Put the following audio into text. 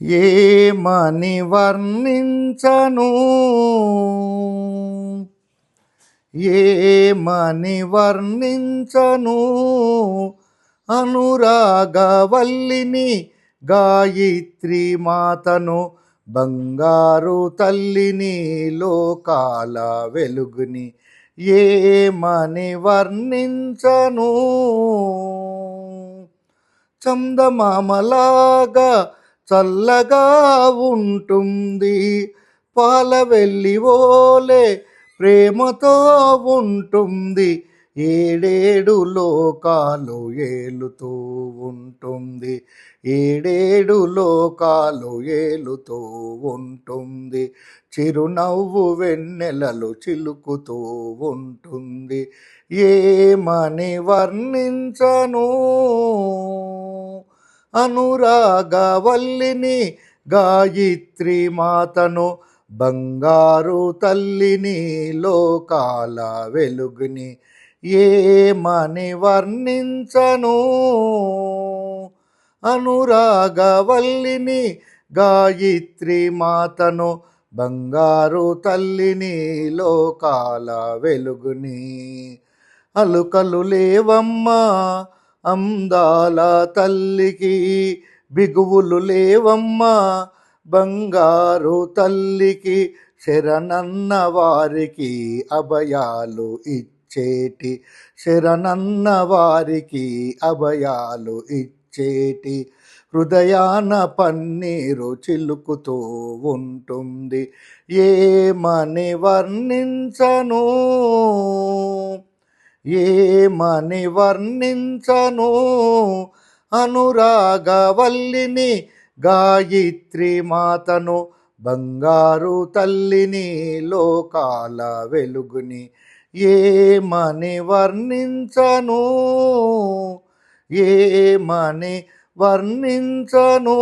ఏమని వర్ణించను ఏమని వర్ణించను అనురాగవల్లిని గాయత్రి మాతను బంగారు తల్లిని లోకాల వెలుగుని ఏమని వర్ణించను చందమామలాగా చల్లగా ఉంటుంది పాల వెల్లి ఓలే ప్రేమతో ఉంటుంది ఏడేడు లోకాలు ఏలుతూ ఉంటుంది ఏడేడు లోకాలు ఏలుతూ ఉంటుంది చిరునవ్వు వెన్నెలలు చిలుకుతూ ఉంటుంది ఏమని వర్ణించను అనురాగవల్లిని గాయత్రి మాతను బంగారు తల్లిని లోకాల వెలుగుని ఏమని వర్ణించను అనురాగవల్లిని గాయత్రి మాతను బంగారు తల్లిని లోకాల వెలుగుని అలుకలు లేవమ్మా అందాల తల్లికి బిగువులు లేవమ్మా బంగారు తల్లికి శరణన్న వారికి అభయాలు ఇచ్చేటి శరణన్న వారికి అభయాలు ఇచ్చేటి హృదయాన పన్నీరు చిలుకుతూ ఉంటుంది ఏమని వర్ణించను ఏమని వర్ణించను అనురాగవల్లిని గాయత్రి మాతను బంగారు తల్లిని లోకాల వెలుగుని ఏమని వర్ణించను ఏమని వర్ణించను